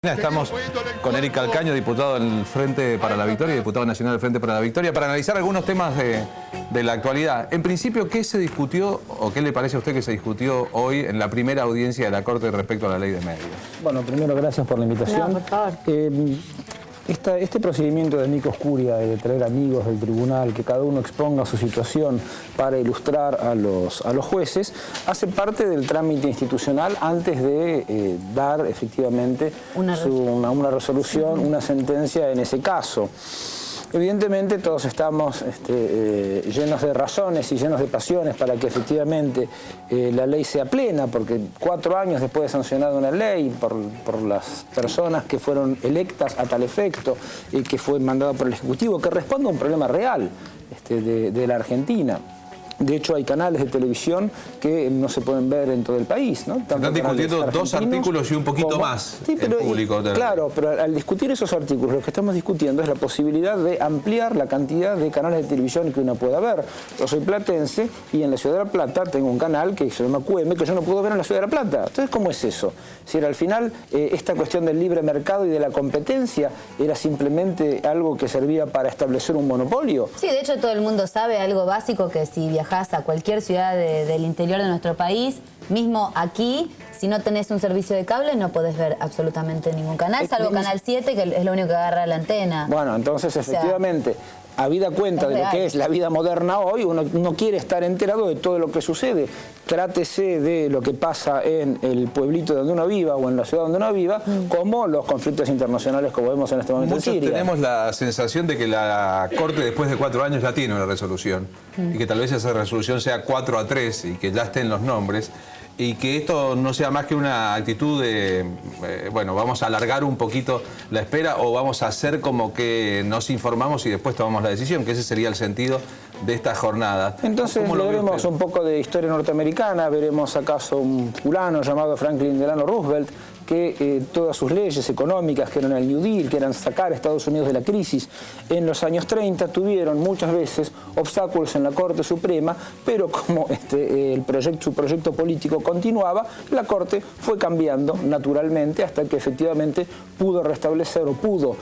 Estamos con Eric Calcaño, diputado del Frente para la Victoria, diputado nacional del Frente para la Victoria, para analizar algunos temas de la actualidad. En principio, ¿qué se discutió o qué le parece a usted que se discutió hoy en la primera audiencia de la Corte respecto a la ley de medios? Bueno, primero gracias por la invitación. No, por favor. Este procedimiento de amicus curiae, de traer amigos del tribunal, que cada uno exponga su situación para ilustrar a los jueces, hace parte del trámite institucional antes de dar efectivamente una resolución, una sentencia en ese caso. Evidentemente todos estamos llenos de razones y llenos de pasiones para que efectivamente la ley sea plena, porque 4 años después de sancionada una ley por las personas que fueron electas a tal efecto, que fue mandada por el Ejecutivo, que responde a un problema real de la Argentina. De hecho, hay canales de televisión que no se pueden ver en todo el país, ¿no? Están discutiendo 2 artículos y un poquito más en público. Claro, pero al discutir esos artículos, lo que estamos discutiendo es la posibilidad de ampliar la cantidad de canales de televisión que uno pueda ver. Yo soy platense y en la Ciudad de La Plata tengo un canal que se llama QM, que yo no puedo ver en la Ciudad de La Plata. Entonces, ¿cómo es eso? Si era al final esta cuestión del libre mercado y de la competencia era simplemente algo que servía para establecer un monopolio. Sí, de hecho todo el mundo sabe algo básico, que si viajás a cualquier ciudad del interior de nuestro país, mismo aquí, si no tenés un servicio de cable no podés ver absolutamente ningún canal, salvo Canal 7, que es lo único que agarra la antena. Bueno, entonces efectivamente, habida cuenta de lo que es la vida moderna hoy, uno quiere estar enterado de todo lo que sucede. Trátese de lo que pasa en el pueblito donde uno viva o en la ciudad donde uno viva, como los conflictos internacionales que vemos en este momento en Siria. Tenemos la sensación de que la Corte después de 4 años ya tiene una resolución y que tal vez esa resolución sea 4-3 y que ya estén los nombres. Y que esto no sea más que una actitud de, bueno, vamos a alargar un poquito la espera o vamos a hacer como que nos informamos y después tomamos la decisión, que ese sería el sentido de esta jornada. Entonces veremos un poco de historia norteamericana, veremos acaso un fulano llamado Franklin Delano Roosevelt, que todas sus leyes económicas, que eran el New Deal, que eran sacar a Estados Unidos de la crisis en los años 30, tuvieron muchas veces obstáculos en la Corte Suprema, pero como su proyecto político continuaba, la Corte fue cambiando naturalmente hasta que efectivamente pudo restablecer o pudo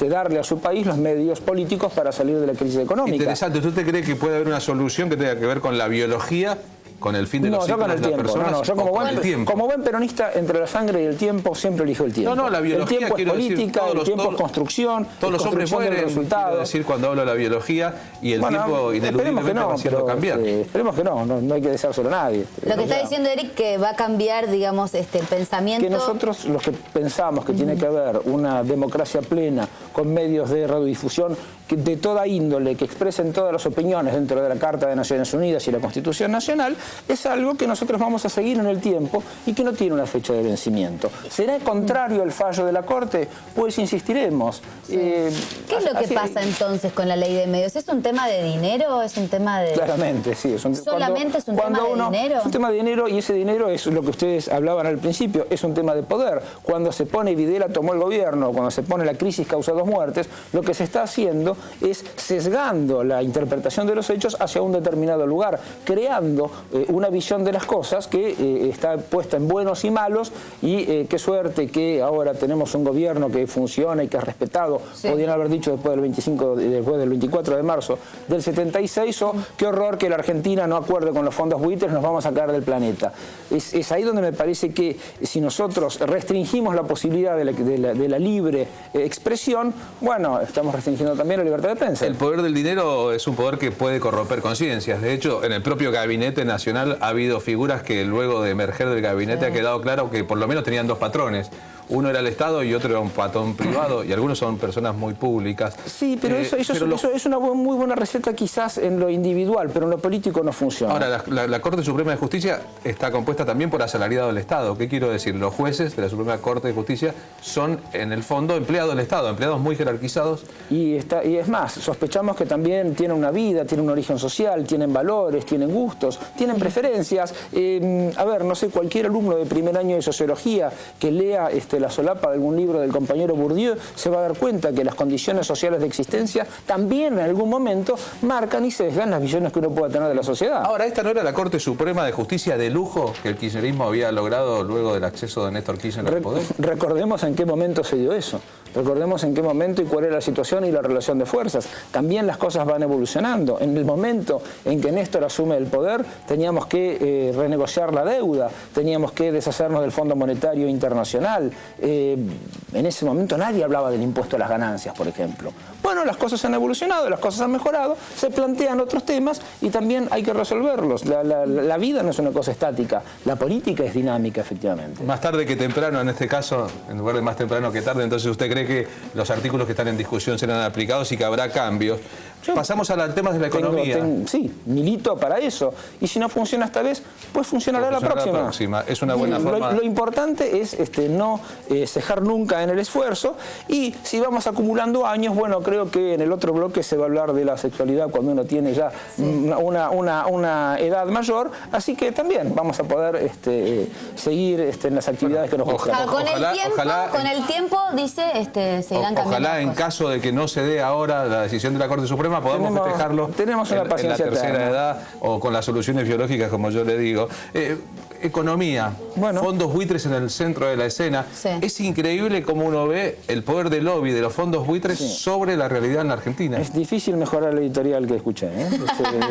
darle a su país los medios políticos para salir de la crisis económica. Interesante. ¿Usted cree que puede haber una solución que tenga que ver con la biología, con el fin de los ciclos de las personas? Yo como buen peronista, entre la sangre y el tiempo, siempre elijo el tiempo. No, la biología, el tiempo es política, el tiempo es construcción, todos los hombres mueren, quiero decir, cuando hablo de la biología, y el tiempo ineludiblemente va haciendo cambiar. Esperemos que no hay que deseárselo a nadie. Lo que está diciendo Eric, que va a cambiar, digamos, el pensamiento. Que nosotros, los que pensamos que tiene que haber una democracia plena, con medios de radiodifusión de toda índole, que expresen todas las opiniones dentro de la Carta de Naciones Unidas y la Constitución Nacional, es algo que nosotros vamos a seguir en el tiempo y que no tiene una fecha de vencimiento. ¿Será contrario al fallo de la Corte? Pues insistiremos. Sí. ¿Qué es lo que pasa entonces con la ley de medios? ¿Es un tema de dinero? ¿Es un tema de...? Claramente, sí. ¿Solamente es un tema de dinero? Es un tema de dinero, y ese dinero es lo que ustedes hablaban al principio, es un tema de poder. Cuando se pone Videla tomó el gobierno, cuando se pone la crisis causa 2 muertes, lo que se está haciendo es sesgando la interpretación de los hechos hacia un determinado lugar, creando una visión de las cosas que está puesta en buenos y malos, y qué suerte que ahora tenemos un gobierno que funciona y que es respetado. Sí. Podrían haber dicho después del 24 de marzo del 76, o qué horror que la Argentina no acuerde con los fondos buitres, nos vamos a sacar del planeta. Es ahí donde me parece que si nosotros restringimos la posibilidad de la libre expresión, bueno, estamos restringiendo también la libertad de prensa. El poder del dinero es un poder que puede corromper conciencias. De hecho, en el propio Gabinete Nacional ha habido figuras que luego de emerger del gabinete ha quedado claro que por lo menos tenían 2 patrones. Uno era el Estado y otro era un patrón privado, y algunos son personas muy públicas. Sí, pero eso es una muy buena receta quizás en lo individual, pero en lo político no funciona. Ahora, la Corte Suprema de Justicia está compuesta también por asalariados del Estado. ¿Qué quiero decir? Los jueces de la Suprema Corte de Justicia son, en el fondo, empleados del Estado, empleados muy jerarquizados. Y es más, sospechamos que también tienen una vida, tienen un origen social, tienen valores, tienen gustos, tienen preferencias. A ver, no sé, cualquier alumno de primer año de Sociología que lea de la solapa de algún libro del compañero Bourdieu, se va a dar cuenta que las condiciones sociales de existencia también en algún momento marcan y sesgan las visiones que uno pueda tener de la sociedad. Ahora, ¿esta no era la Corte Suprema de Justicia de lujo que el kirchnerismo había logrado luego del acceso de Néstor Kirchner al poder? Recordemos en qué momento se dio eso. Recordemos en qué momento y cuál era la situación y la relación de fuerzas. También las cosas van evolucionando. En el momento en que Néstor asume el poder, teníamos que renegociar la deuda, teníamos que deshacernos del Fondo Monetario Internacional. En ese momento nadie hablaba del impuesto a las ganancias, por ejemplo. Bueno, las cosas han evolucionado, las cosas han mejorado, se plantean otros temas y también hay que resolverlos. La vida no es una cosa estática, la política es dinámica, efectivamente. Más tarde que temprano, en este caso, en lugar de más temprano que tarde, entonces usted cree que los artículos que están en discusión serán aplicados y que habrá cambios. Pasamos a los temas de la economía. Sí, milito para eso. Y si no funciona esta vez, pues funcionará la próxima. Es una buena forma. Lo importante es no cejar nunca en el esfuerzo. Y si vamos acumulando años, bueno, creo que en el otro bloque se va a hablar de la sexualidad cuando uno tiene ya una edad mayor. Así que también vamos a poder seguir en las actividades que nos gustan. Con el tiempo, dice, se irán cambiando. Ojalá en caso de que no se dé ahora la decisión de la Corte Suprema, podemos festejarlo tenemos una paciencia en la tercera edad o con las soluciones biológicas, como yo le digo. Economía, fondos buitres en el centro de la escena. Sí. Es increíble cómo uno ve el poder del lobby de los fondos buitres sobre la realidad en la Argentina. Es difícil mejorar la editorial que escuché.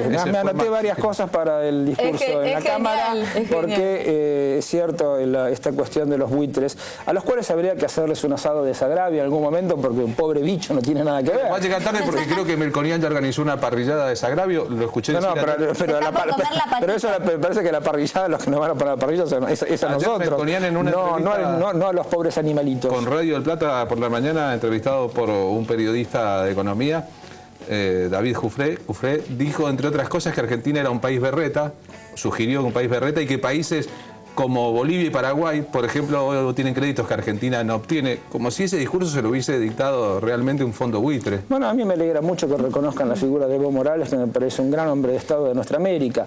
Me anoté varias cosas para el discurso en la Cámara, porque es cierto esta cuestión de los buitres, a los cuales habría que hacerles un asado de desagravio en algún momento, porque un pobre bicho no tiene nada que ver. Va a llegar tarde porque creo que Melconian ya organizó una parrillada de desagravio, lo escuché decir. Pero eso me parece que la parrillada, los que nos van a poner la parrilla es a nosotros, no a los pobres animalitos. Con Radio del Plata por la mañana, entrevistado por un periodista de economía, David Jufré, dijo, entre otras cosas, que Argentina era un país berreta, sugirió un país berreta y que países como Bolivia y Paraguay, por ejemplo, tienen créditos que Argentina no obtiene, como si ese discurso se lo hubiese dictado realmente un fondo buitre. Bueno, a mí me alegra mucho que reconozcan la figura de Evo Morales, que me parece un gran hombre de Estado de nuestra América.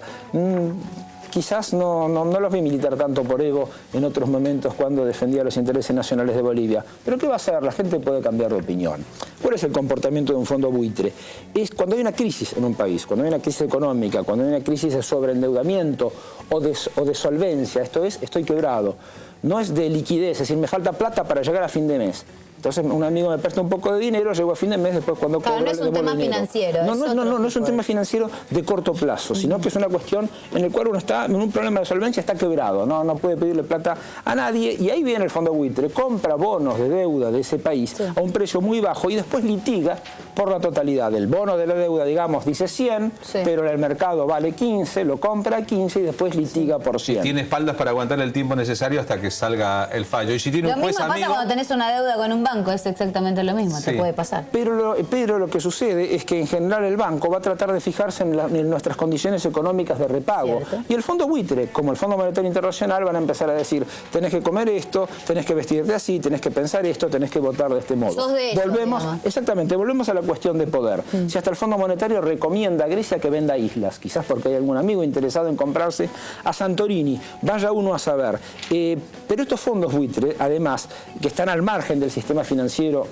Quizás no los vi militar tanto por Evo en otros momentos cuando defendía los intereses nacionales de Bolivia. Pero ¿qué va a hacer? La gente puede cambiar de opinión. ¿Cuál es el comportamiento de un fondo buitre? Es cuando hay una crisis en un país, cuando hay una crisis económica, cuando hay una crisis de sobreendeudamiento o de solvencia, esto es, estoy quebrado. No es de liquidez, es decir, me falta plata para llegar a fin de mes. Entonces un amigo me presta un poco de dinero, llego a fin de mes, después cuando cobro no es un tema financiero. No es un tema financiero de corto plazo, sino que es una cuestión en la cual uno está en un problema de solvencia, está quebrado, no puede pedirle plata a nadie, y ahí viene el fondo buitre, compra bonos de deuda de ese país a un precio muy bajo y después litiga por la totalidad. El bono de la deuda, digamos, dice 100, pero en el mercado vale 15, lo compra a 15 y después litiga por 100. Y tiene espaldas para aguantar el tiempo necesario hasta que salga el fallo. Y si tiene un juez amigo... Lo mismo pasa cuando tenés una deuda con un banco, es exactamente lo mismo, te puede pasar. Pero lo que sucede es que en general el banco va a tratar de fijarse en nuestras condiciones económicas de repago. ¿Cierto? Y el fondo buitre, como el Fondo Monetario Internacional, van a empezar a decir, tenés que comer esto, tenés que vestirte así, tenés que pensar esto, tenés que votar de este modo. Sos de volvemos a la cuestión de poder. Si hasta el Fondo Monetario recomienda a Grecia que venda islas, quizás porque hay algún amigo interesado en comprarse a Santorini, vaya uno a saber. Pero estos fondos buitre, además, que están al margen del sistema financiero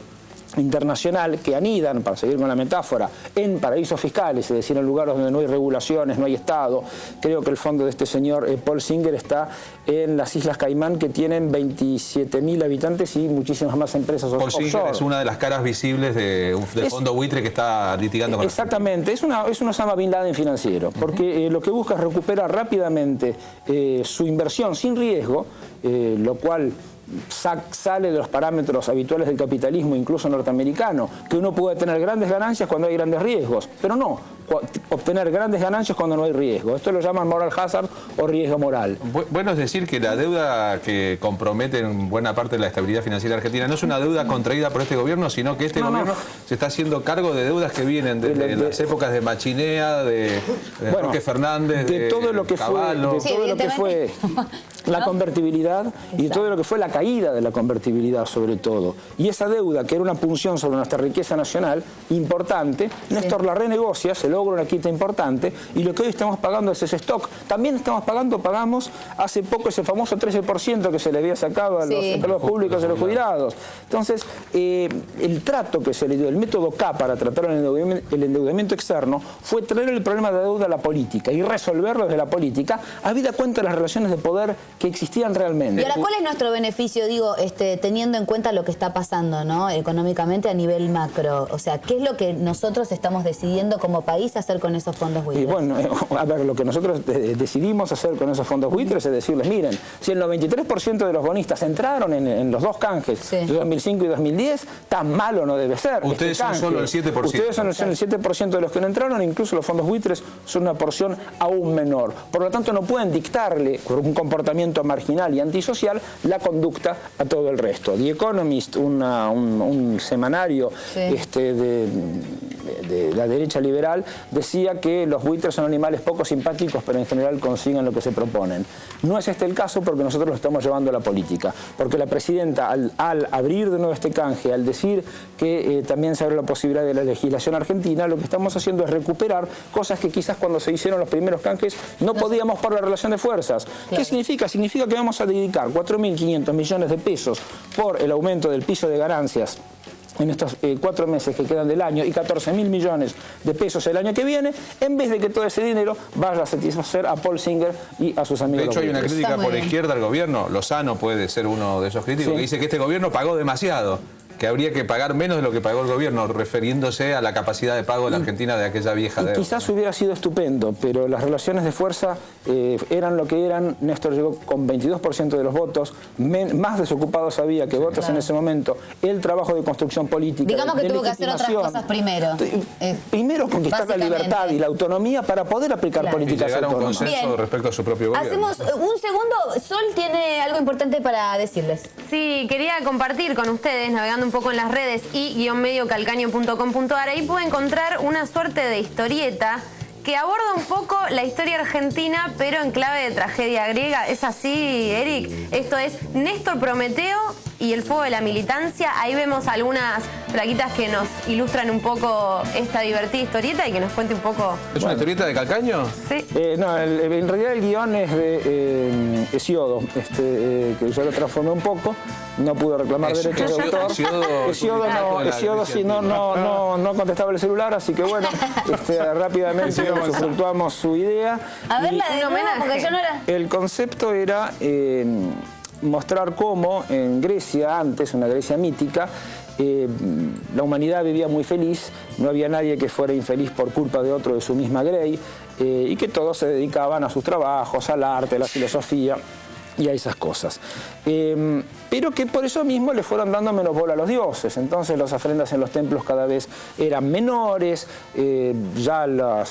internacional, que anidan, para seguir con la metáfora, en paraísos fiscales, es decir, en lugares donde no hay regulaciones, no hay Estado. Creo que el fondo de este señor Paul Singer está en las Islas Caimán, que tienen 27.000 habitantes y muchísimas más empresas offshore. Paul Singer es una de las caras visibles del fondo buitre que está litigando con exactamente, es un Osama Bin Laden financiero, porque lo que busca es recuperar rápidamente su inversión sin riesgo, lo cual sale de los parámetros habituales del capitalismo, incluso norteamericano, que uno puede tener grandes ganancias cuando hay grandes riesgos, pero no obtener grandes ganancias cuando no hay riesgo. Esto lo llaman moral hazard o riesgo moral. Bueno, es decir que la deuda que compromete en buena parte de la estabilidad financiera argentina no es una deuda contraída por este gobierno, sino que este gobierno se está haciendo cargo de deudas que vienen de las épocas de Machinea, de Roque Fernández, de todo lo que Cavallo. fue, de todo lo que fue la convertibilidad y todo lo que fue la caída de la convertibilidad sobre todo. Y esa deuda, que era una punción sobre nuestra riqueza nacional importante, Néstor la renegocia, se logra una quita importante y lo que hoy estamos pagando es ese stock. También pagamos hace poco ese famoso 13% que se le había sacado a los empleados públicos y a los jubilados. Entonces, el trato que se le dio, el método K para tratar el endeudamiento externo fue traer el problema de deuda a la política y resolverlo desde la política, habida cuenta de las relaciones de poder que existían realmente. Y ahora, ¿cuál es nuestro beneficio, digo, teniendo en cuenta lo que está pasando, ¿no? Económicamente a nivel macro? O sea, ¿qué es lo que nosotros estamos decidiendo como país hacer con esos fondos buitres? Y bueno, a ver, lo que nosotros decidimos hacer con esos fondos buitres es decirles, miren, si el 93% de los bonistas entraron en los dos canjes de 2005 y 2010, tan malo no debe ser. Ustedes son solo el 7%. Ustedes son el 7% de los que no entraron, incluso los fondos buitres son una porción aún menor. Por lo tanto, no pueden dictarle por un comportamiento marginal y antisocial la conducta a todo el resto. The Economist, un semanario de la derecha liberal, decía que los buitres son animales poco simpáticos, pero en general consiguen lo que se proponen. No es este el caso porque nosotros lo estamos llevando a la política. Porque la presidenta, al abrir de nuevo este canje, al decir que también se abre la posibilidad de la legislación argentina, lo que estamos haciendo es recuperar cosas que quizás cuando se hicieron los primeros canjes no podíamos por la relación de fuerzas. Claro. ¿Qué significa? Significa que vamos a dedicar 4.500 millones de pesos por el aumento del piso de ganancias en estos 4 meses que quedan del año y 14.000 millones de pesos el año que viene, en vez de que todo ese dinero vaya a satisfacer a Paul Singer y a sus amigos. De hecho, hay una crítica por la izquierda al gobierno, Lozano puede ser uno de esos críticos, que dice que este gobierno pagó demasiado, que habría que pagar menos de lo que pagó el gobierno, refiriéndose a la capacidad de pago de la Argentina de aquella vieja deuda. Quizás hubiera sido estupendo, pero las relaciones de fuerza eran lo que eran. Néstor llegó con 22% de los votos, más desocupados había que votos en ese momento. El trabajo de construcción política, digamos que tuvo que hacer otras cosas primero. Primero conquistar la libertad y la autonomía para poder aplicar políticas y llegar a un autónomas. consenso respecto a su propio gobierno. Hacemos un segundo. Sol tiene algo importante para decirles. Sí, quería compartir con ustedes, navegando un poco en las redes y-mediocalcaño.com.ar, ahí puede encontrar una suerte de historieta que aborda un poco la historia argentina, pero en clave de tragedia griega. ¿Es así, Eric? Esto es Néstor Prometeo y el fuego de la militancia. Ahí vemos algunas plaquitas que nos ilustran un poco esta divertida historieta y que nos cuente un poco... ¿Es una historieta de Calcaño? Sí. No, en realidad el guión es de Hesiodo, que yo lo transformé un poco, no pude reclamar derechos de autor. Hesiodo sí, no contestaba el celular, así que bueno, rápidamente usufructuamos su idea. A verla de nuevo, porque yo no era... El concepto era mostrar cómo en Grecia, antes, una Grecia mítica, la humanidad vivía muy feliz, no había nadie que fuera infeliz por culpa de otro de su misma grey, y que todos se dedicaban a sus trabajos, al arte, a la filosofía y a esas cosas. Pero que por eso mismo le fueron dando menos bola a los dioses. Entonces las ofrendas en los templos cada vez eran menores, ya la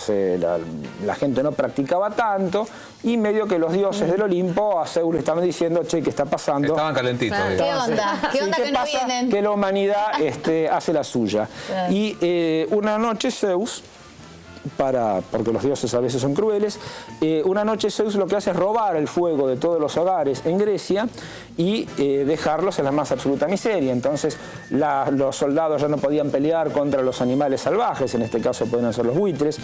gente no practicaba tanto, y medio que los dioses del Olimpo a Zeus le estaban diciendo, che, ¿qué está pasando? Estaban calentitos. ¿Qué onda? ¿Qué onda que no vienen? Que la humanidad hace la suya. Y una noche Zeus, porque los dioses a veces son crueles, una noche Zeus lo que hace es robar el fuego de todos los hogares en Grecia y dejarlos en la más absoluta miseria. Entonces los soldados ya no podían pelear contra los animales salvajes, en este caso podían ser los buitres,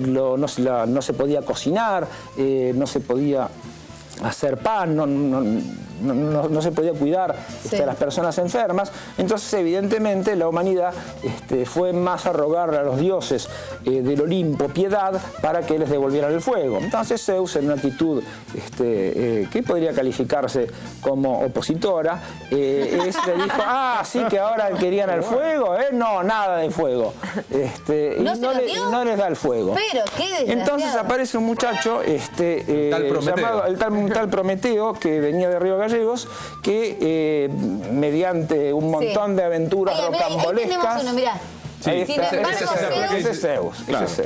no se podía cocinar, no se podía hacer pan, no se podía cuidar a las personas enfermas. Entonces evidentemente la humanidad fue más a rogarle a los dioses del Olimpo piedad para que les devolvieran el fuego. Entonces Zeus, en una actitud que podría calificarse como opositora, le dijo, sí que ahora querían el fuego, no, nada de fuego, y no les da el fuego. Pero qué desgraciado. Entonces aparece un muchacho llamado un tal Prometeo, que venía de Río Gallegos, que mediante un montón de aventuras rocambolescas... Ese es Zeus.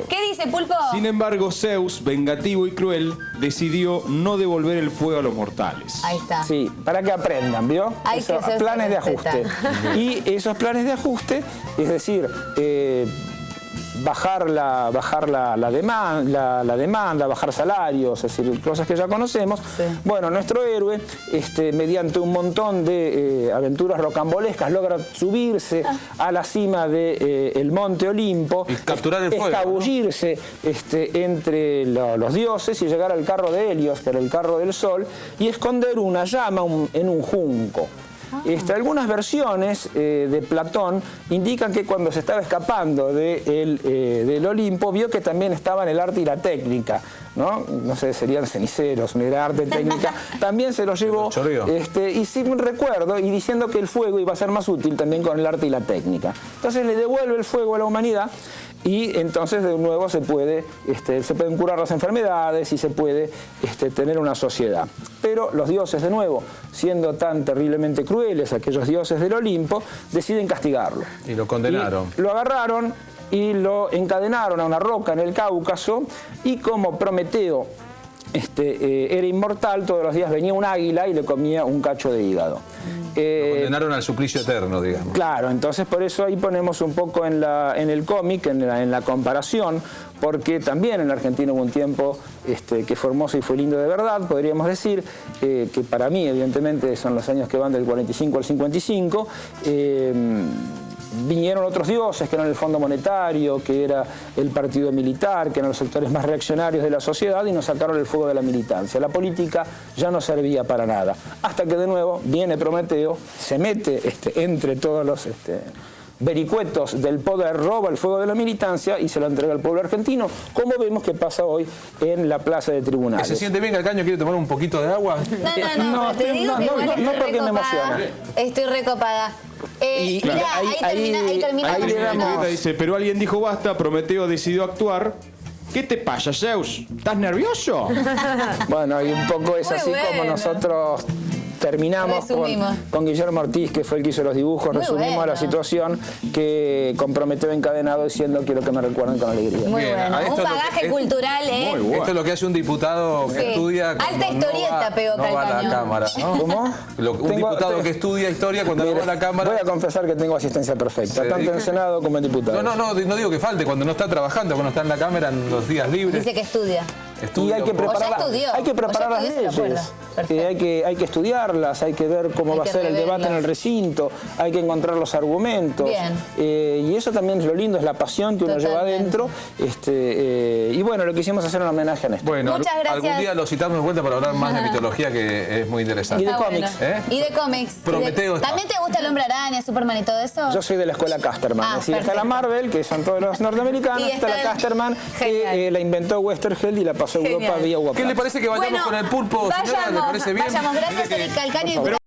¿Qué dice, Pulpo? Sin embargo, Zeus, vengativo y cruel, decidió no devolver el fuego a los mortales. Ahí está. Sí, para que aprendan, ¿vio? Planes de ajuste. Y esos planes de ajuste, es decir, bajar la demanda, bajar salarios, es decir, cosas que ya conocemos. Sí. Bueno, nuestro héroe, mediante un montón de aventuras rocambolescas, logra subirse a la cima del Monte Olimpo, y capturar el fuego, escabullirse entre los dioses y llegar al carro de Helios, que era el carro del sol, y esconder una llama en un junco. Algunas versiones de Platón indican que cuando se estaba escapando del Olimpo vio que también estaban el arte y la técnica, no sé, serían ceniceros, era arte, técnica, también se lo llevó, y sin recuerdo, y diciendo que el fuego iba a ser más útil también con el arte y la técnica. Entonces le devuelve el fuego a la humanidad y entonces de nuevo se pueden curar las enfermedades y se puede tener una sociedad. Pero los dioses, de nuevo, siendo tan terriblemente crueles, aquellos dioses del Olimpo, deciden castigarlo. Y lo condenaron. Y lo agarraron y lo encadenaron a una roca en el Cáucaso, y como Prometeo era inmortal, todos los días venía un águila y le comía un cacho de hígado. Lo condenaron al suplicio eterno, digamos. Claro, entonces por eso ahí ponemos un poco en el cómic, en la comparación, porque también en la Argentina hubo un tiempo que Formoso y fue lindo de verdad, podríamos decir, que para mí evidentemente son los años que van del 45 al 55, vinieron otros dioses, que eran el Fondo Monetario, que era el partido militar, que eran los sectores más reaccionarios de la sociedad, y nos sacaron el fuego de la militancia. La política ya no servía para nada. Hasta que de nuevo viene Prometeo, se mete entre todos los vericuetos del poder, roba el fuego de la militancia y se lo entrega al pueblo argentino, como vemos que pasa hoy en la plaza de tribunales. ¿Se siente bien, Calcaño? ¿Quiere tomar un poquito de agua? No, te digo que igual estoy porque me emociona. Estoy recopada. Y Mirá, ahí termina. ahí le damos. Dice, pero alguien dijo basta, Prometeo decidió actuar. ¿Qué te pasa, Zeus? ¿Estás nervioso? Bueno, y un poco es Muy así bueno. como nosotros terminamos con Guillermo Ortiz, que fue el que hizo los dibujos. Muy resumimos bueno. la situación que con Prometeo encadenado diciendo quiero que me recuerden con alegría. Muy Bien, bueno. a esto Un lo que- bagaje cultural, ¿eh? Muy bueno. Esto es lo que hace un diputado que Sí. estudia. Alta cuando historieta pegó no va a la Calcaño. Cámara, ¿no? ¿Cómo? Un diputado que estudia historia cuando no va a la Cámara. Voy a confesar que tengo asistencia perfecta, Se tanto dedica- en el Senado como en diputados. No digo que falte, cuando no está trabajando, cuando está en la Cámara en los días libres. Dice que estudia. Y Estudia hay que un poco. preparar, estudió. hay que preparar O ya las estudió, se lo leyes. acuerda. Perfecto. Hay que estudiarlas, hay que ver cómo Hay va a que ser el debate en reverlas. el recinto, hay que encontrar los argumentos. Bien. Y eso también es lo lindo, es la pasión que uno lleva Totalmente. adentro. Y bueno, lo quisimos hacer en homenaje a Néstor. Bueno, Muchas gracias. algún día lo citamos de vuelta para hablar más de mitología, que es muy interesante. Y de Está cómics. ¿Eh? Y de cómics. Prometeo está. ¿También te gusta el Hombre Araña, Superman y todo eso? Yo soy de la escuela Casterman. Ah, Es decir, está la perfecto. Marvel, que son todos los norteamericanos, Y está la está el- Casterman, Genial. que la inventó Westergeld y la pasó a Europa Genial. vía ¿Qué le Warcraft. parece que vayamos con el pulpo, señora? ¿Le parece bien? Vayamos, gracias, Mire que- Eric Calcaño.